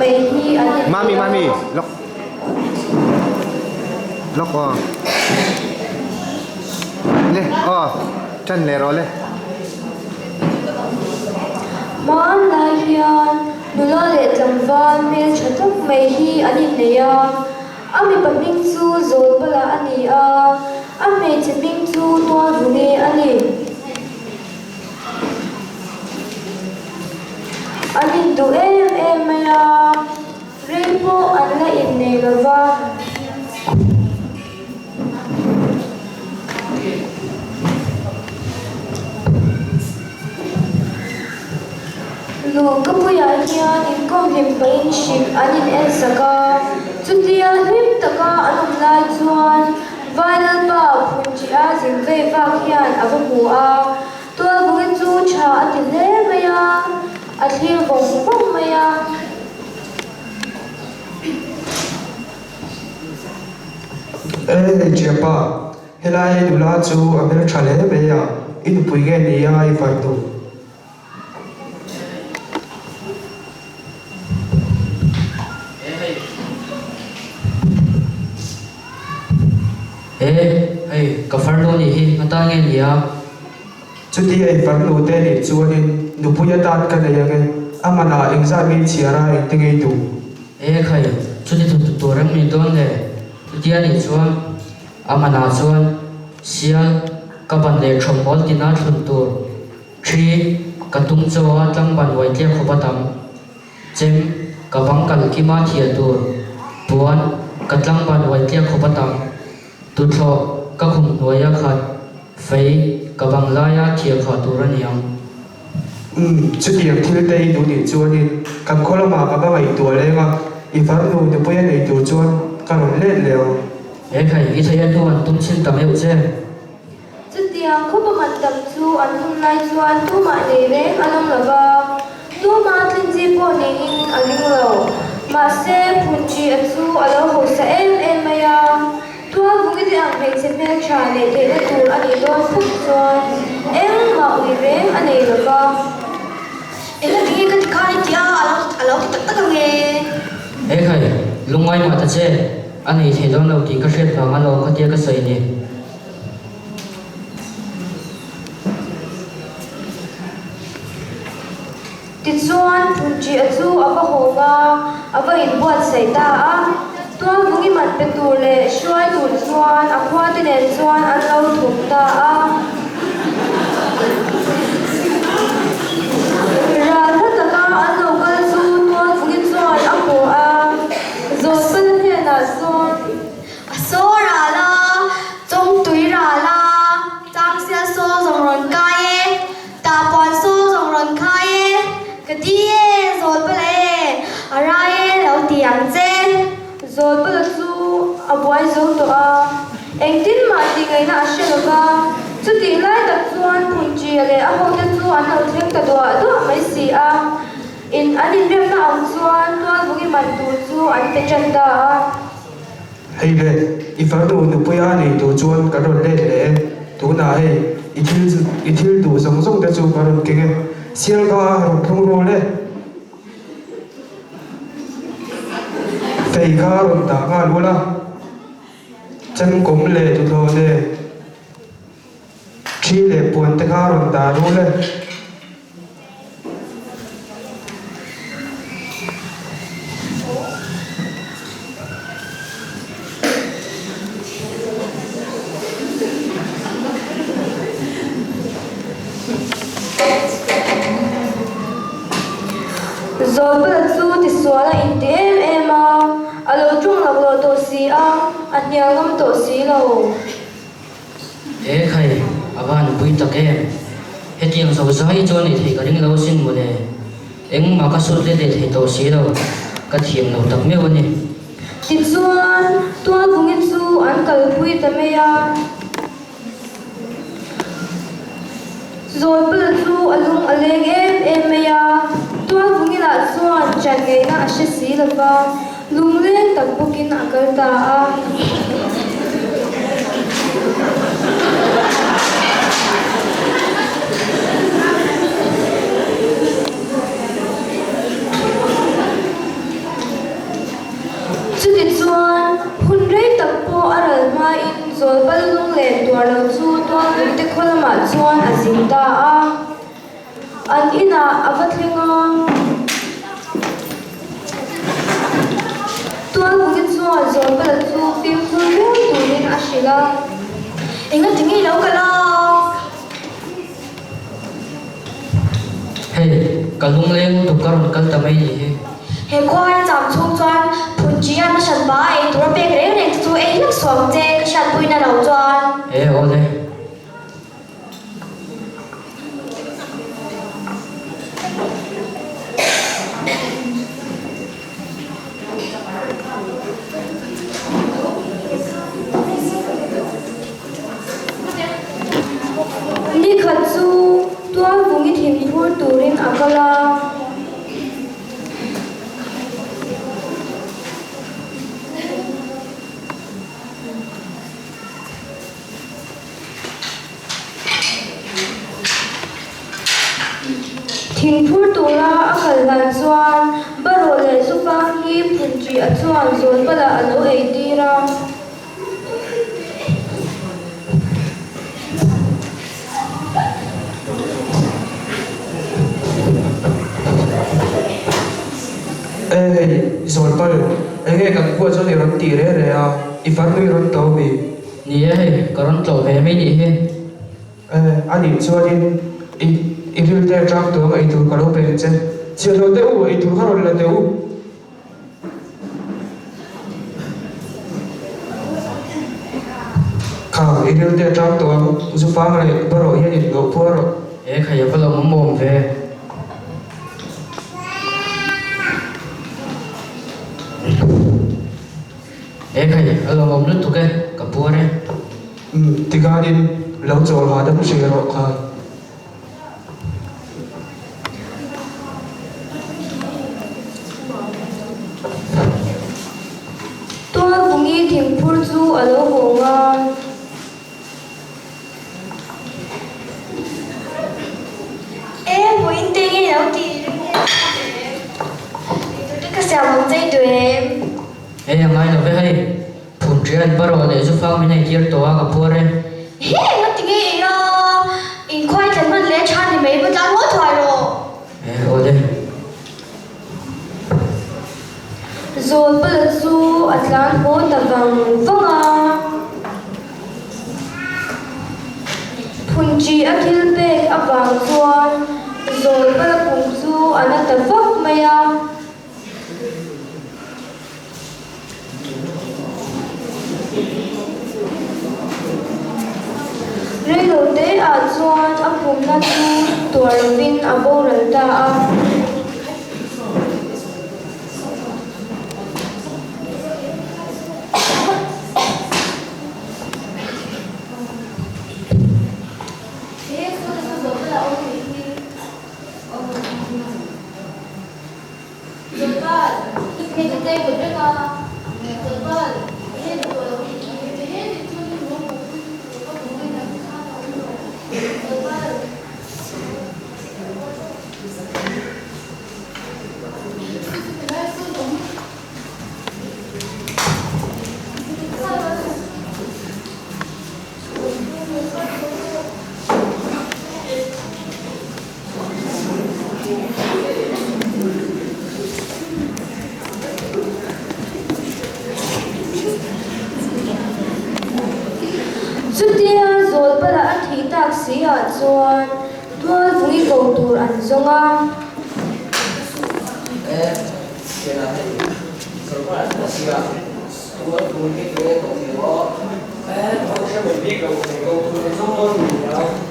mấy hi anh Mami, lock le chân lẹ rồi le món lai hiền nu lo lệ làm van mẹ chặt thóc mấy hi anh này anh bị bận minh chu rồi bala anh anh mẹ chặt minh chu toa vùng nghe anh tu em mày Rainbow anh lại in này là va lu ka puya hian in kom him pain ship anin en saka chutia him taka anum lai chuan viral ba phun chi a jing ve vak hian ava mu a tua bungin chu tha atin le maya a thlir bong bong maya Jepa helai dula chu amel thale beya in puige ni ai vai tu ka farlo ni hi ngata nge nia chuti ai farlo te ni chuanin nupuya dan ka nei age amana exam mi chiara intingei tu khai chuti tu ram mi don le tia ni chuan amana chuan sial ka ban le thom bol tina thun tu thi ka tung chawa tlang ban wai tle khopatam chem ka bangkal ki ma thia tu puan ka tlang ban wai tle khopatam tu tho ka khum noya khat fei ka banglaya thia kha turaniam chuti ang thil te du ni chuanin kan kholama ka ba ngai tu lenga I farlo nupuya nei tu chuan ka ron let leo khai I thaya tu an tum chin tam eu che chutia khopa man tam chu an hum lai chuan tu ma nei reng anam lava tu ma thin ji po ni in aling lo ma se phun chi a chu alo ho sa em maya tua vugi di ang hei se me cha le te le tur ani don phuk chuan em ma ui reng anei lava ela dinge ka dikhai tia alo tak tak nge khai lungai ma ta che ani the don lo ti ka hret pa ma lo ka tia ka sai ni ti chuan phun chi a chu ava honga ava in buat sai ta a tua vugi man pe tur le shwai tur chuan a khwa te nen chuan an lo thuk ta a ra tha taka an lo kal chu tua vugi chuan a ko a zo pen he na chuan asora la chong tui ra la chang sia so zong ron kai ta pon so zong ron khai ka ti zol pale arai lo tiang chen zol pa chu a buai zo to a engtin ma ti ngai na she lova chu ti lai tak chuan phun chi le a ho te chu an lo thlek ta do mai si a in anin rem na ang chuan tual bugi man tu chu an te chan da hei le I farlo nupuya nei tu chuan ka ron let le tu na hei ithil du zong zong te chu ka ron kenge sial ka ron thung ro le fei ka ron ta nga lula chân kom le tu lo le chi le puan te ka ron ta ru le zol pa chu ti swala in te em a alo chung lo to si a an nya ngam to si lo khai aban pui tak em hetiang so sai chon ni thei ka ring lo sin mo le eng ma ka sur le de thei to si lo ka thiam lo tak me woni ti chuan tua bungin chu an kal pui ta me ya zol pa chu alung aleng em me ya tua bungin la chuan chan ngai na she si lova lung leng tak bukin akal ta a rồi bắt lung lên tua đầu chu tua cũng te khola mà chuan a zing ta a an ina avatlinga tua cũng cái chuan rồi bắt chu phim chu luôn turin a shila Ingat tinggi lau kalau. Hey, kalung leng tu karon kal tamai ni he. He khoai jam chung chuan phun chi an san ba ai tur pe gre ne chu ai lak suam che ka san pui na lau chuan. E ole. ni khat chu tua vungi thim phur turin akala thim phur tura akal lan chuan baro le supa hi phunchi a chuan zon pala alo ei tira Rồi bao anh nghe các cô cho này rắn tỉ đấy rồi à, ít phát nuôi rắn tàu vì Ni he, karon tlo ve mai ni he. anh đi cho đi ít đi theo trang tàu ấy tụi các ông bên trên chiều rồi tàu ấy tụi các ông là tàu khang ít đi theo trang tàu giúp phá này bắt đầu hiện hiện lộ phá rồi E khaya pala mom ve. E khaya alo mom lu tu ke kapure. thì cái đi lâu rồi họ đã không chơi rồi khang tua vungi thim phur chu alo honga Em muốn tinggi lau ti. Itu ka sia mong chai tuem. E ngai no ve hai. Phun trian baro le zu fang mi nei tir to a kapure. He ngat tinggi yo. In khoai tan man le chan ni mai ba ta ho thoi ro. E ole. zol pala chu atlan ho tawang vanga phunchi akhil pe awang chuan zol pala pung chu ana tawak maya Relo te a chuan a pumna chu tuarvin a boral ta a Chutia zol pala a thi tak si a chuan tual vungi ko tur an zonga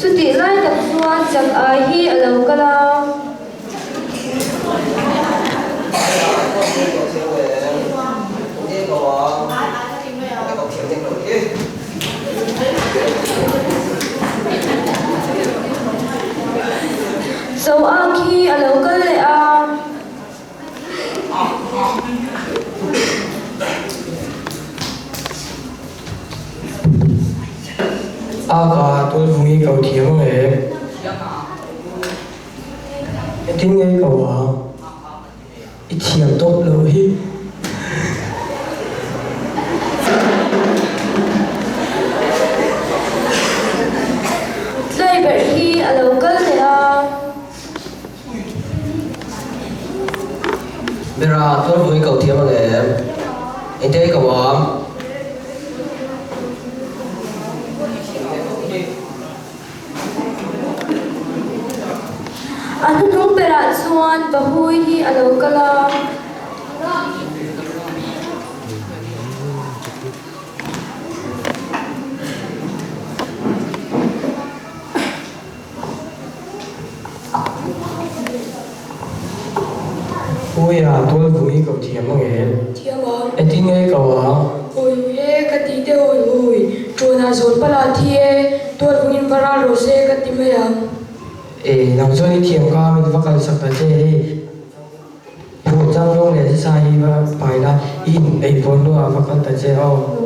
chuti lai tak chuan chak a hi alo kala so a khi alo kal le a cả tôi vui cầu thiếm này tiếng nghe cầu à ít thiểm tốt lối Mira tôi vui cầu thiêm mà nghe anh thấy cầu ấm Anu nung pera chuan bahui hi alo kala. ôi à tôi vui cầu thiêm mà nghe Thiam à, anh tin nghe cầu à ôi ye cái tí tê ôi, chuột na zon pala thie, tuột vùng in para rose cái tí mày à, ê làm cho đi thiêm ca mình bắt đầu sắp tới thế phụ trang long này sẽ sai và phải là in ấy vốn nữa bắt đầu tới thế không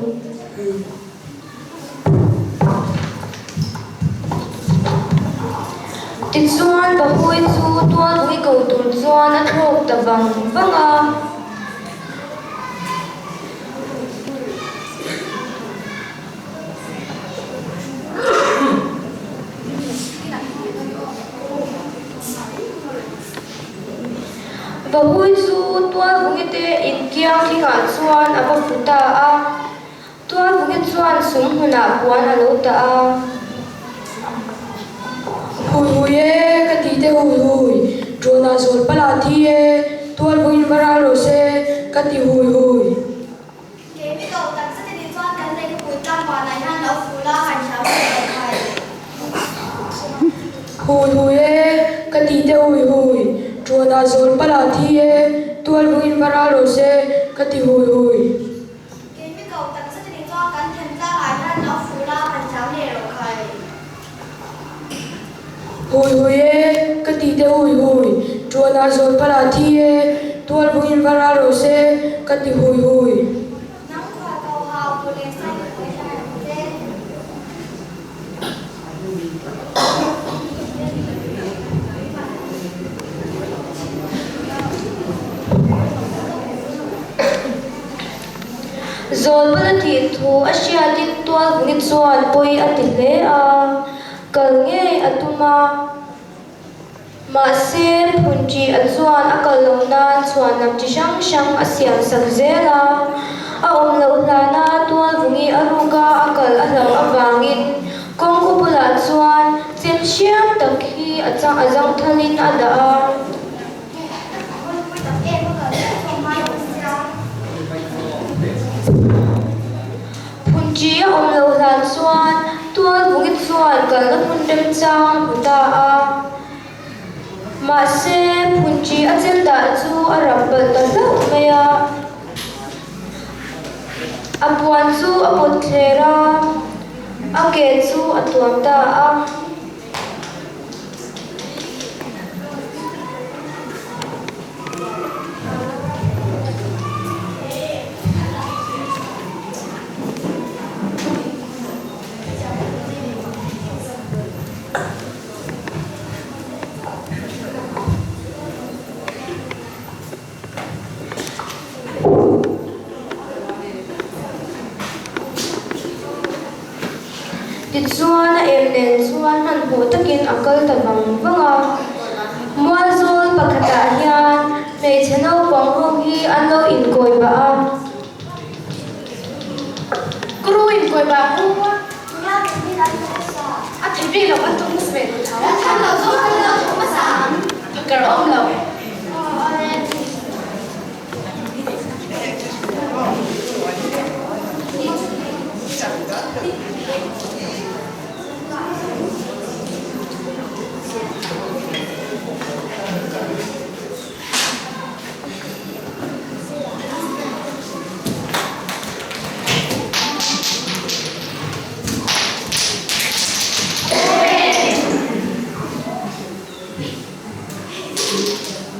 Ti chuan bahui chu tuan vui cầu tur chuan a thok ta vang a. Bahui chu tuan vui te in kiang khi nga chuan a puta a. Tuan vui chuan sum huna puan a lo ta a. ôi ye cái tí tê ôi, chuột na zon pala thie, tuột vùng in para rose cái tí ôi. Kế bị cầu tặng sẽ đi cho cái này của trang và này han nó phù la hành sáu người thầy. Ôi ye cái tí tê ôi, chuột na zon pala thie, tuột vùng in para rose cái tí ôi. Kế bị cầu tặng sẽ đi cho cái thiên gia lại han nó phù la hành sáu người thầy. Ôi ye cái tí tê ôi, chuột na zon pala thie, tuột vùng in para rose cái tí ôi. Nắng qua cầu hào của lên xanh của lên. Zon bala ti thu asia tin tual vui chuan poi a ti hle a. Kal nge atuma ma se phunchi a chuan a kal lo nan chuan nam chi sang a siam sak zela. A lo hlana tual vungi a runga a kal a hlang awangin kong ko pula chuan chen siam tak hi a zang thalin a da a. Phunchi a lo hlan chuan tual vungi chuan kal na phun dem chang puta a. Ma se phunchi a chen da chu a rambal ta hlau mai a. A puan chu a pot thlera, a ke chu a tuam ta a. Ti chuan a em nen chuan han hmu takin a kal ta vang a. Mual zol pakhata hian hmeichhe naupang ho hi an lo in koi ba a. Kuru in koi ba pu. Nhá cái gì đó sa. À thì vì là bắt tung về rồi tháo. Thằng nào giúp anh nào không có sáng. Cái ông nào. Thank you.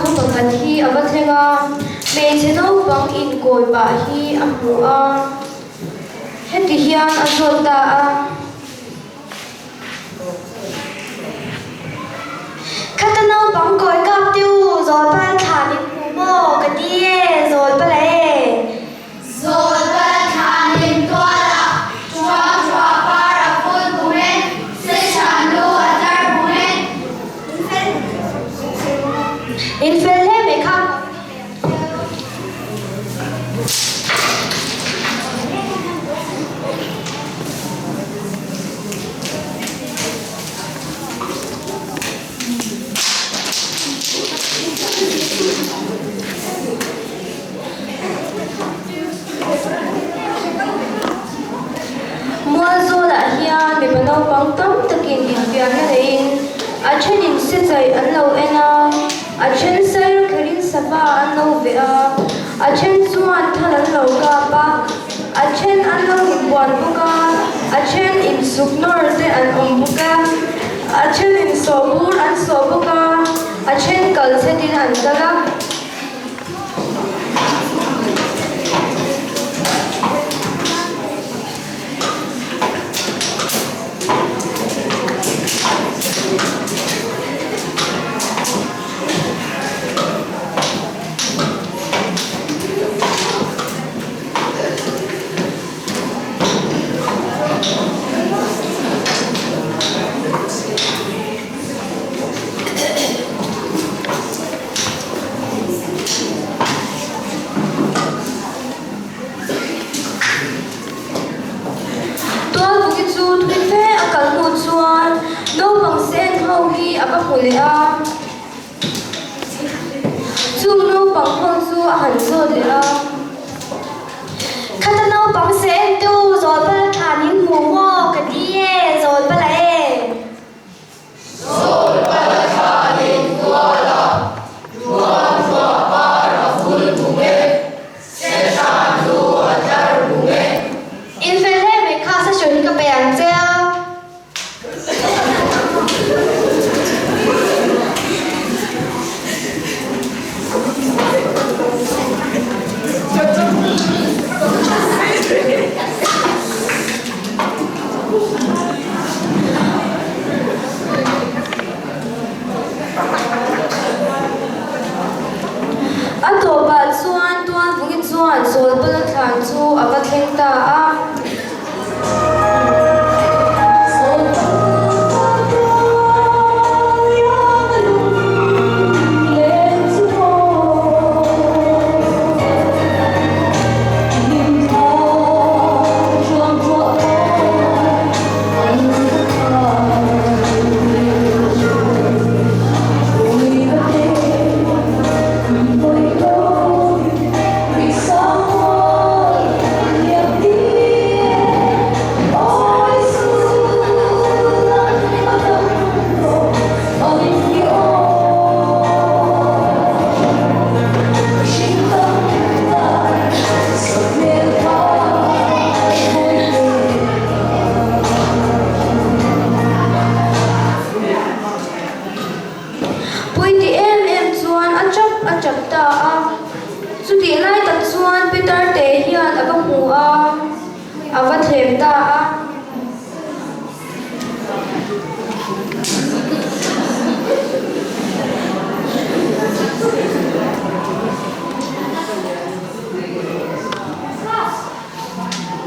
Không bằng gần hi ở bên nga mẹ chế nấu bằng in cồi bà hi ăn hủ a hết thì hiền ăn rồi ta a khát nấu bằng cồi cáp tiêu rồi ban thả những hủ mò cái tia rồi ban lệ rồi ban thả những toa là chua para phun bùn sẽ trả lô ở đây bùn in phê lê mẹ khăm mua zo là hiền mẹ bắt đầu bằng tấm thực hiện điện việc này in ở trên in sẽ dạy ăn lâu ena ở trên say rồi cái in sapa ăn lâu về ở trên zuan thằng ăn lâu cả ba ở trên ăn lâu in buồn buka ở trên in súp nor để ăn buka ở trên in sobur ăn sobuka ở trên cal sẽ tin ăn kala chung nấu bằng phong su hẳn rồi đấy à khát nấu bằng xe tiêu rồi ban thả những hủ mò cái tia rồi ban lệ rồi ban thả những toa là chua para phun bùn sẽ trả lô ở đây bùn in phê lê mẹ khá sẽ chuyển cái bèn treo anh thổ bạn xuân tuan vùng xuân rồi bây giờ thằng chu ở bên thiên ta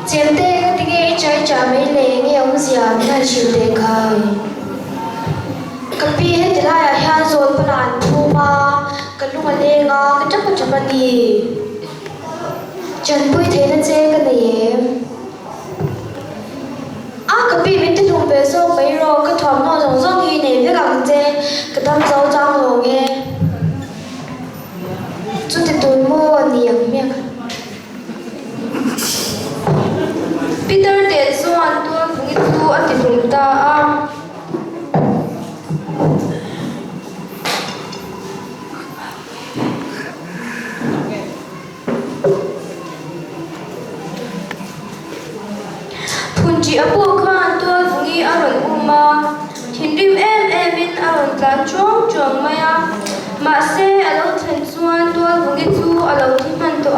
chiếm tê cái trái trả mấy lệ nghe ông già ngay chịu tê khai cái pi hết thì lại hay rồi plan thu ba cái mà lê ngó cái chắc chắn là đi chân bụi thế nên chê cái này cái bị mình tự dùng về số mấy rồi cái thòm nó giống giống như này với cả chê cái tâm dấu trong rồi nghe chút thì tôi mua nhiều miệng Peter để xuân tuôn cũng ít thu ăn thì chúng ta chỉ ở bộ khan tôi cũng nghĩ ở rồi mà thiên đêm em in ở rồi plan chuông maya mà xe ở đâu thành xuân tôi cũng nghĩ chú ở đâu thì mình tôi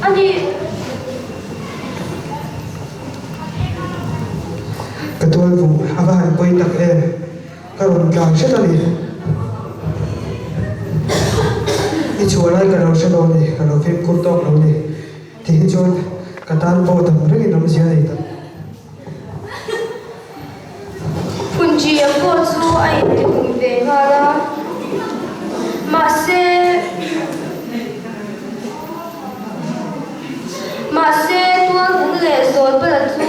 anh đi cái tôi vụ hava hành quay đặc cái rồng càng rất là đi đi chùa lại cái đầu sẽ đâu đi cái đầu phim cốt tóc đâu đi thì cho cái tan bộ tầm rất là nóng này ta phun chi ở bộ chú anh thì cũng về hà la mà xe tôi cũng lệ rồi bây giờ chú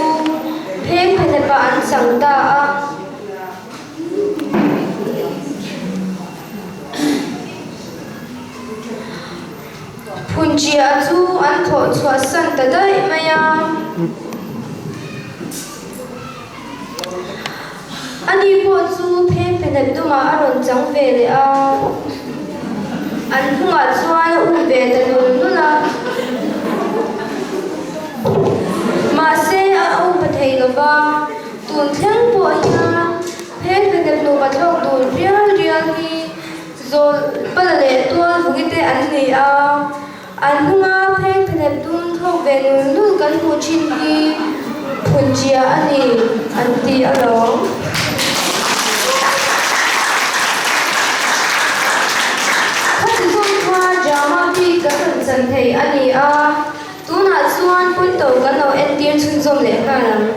phê phải là bạn sáng ta phun chi ở chú anh thọ chua sẵn ta đây maya anh đi bộ chú phê phải là tôi mà anh chẳng về để anh không ở cho anh về từ luôn là mà xe ông phải thấy là ba tuần tháng bộ nha hết về đẹp đồ bát học tuần riêng đi rồi bây giờ để tôi cũng nghĩ tới anh này anh không hết về đẹp tuần học về luôn cần bộ chín đi phần chia anh này anh thì ở đó khách sử dụng qua drama thì các phần dần thấy anh này tú nà xuân quân tàu cái nào em tiên xuân dòng lẽ hà lắm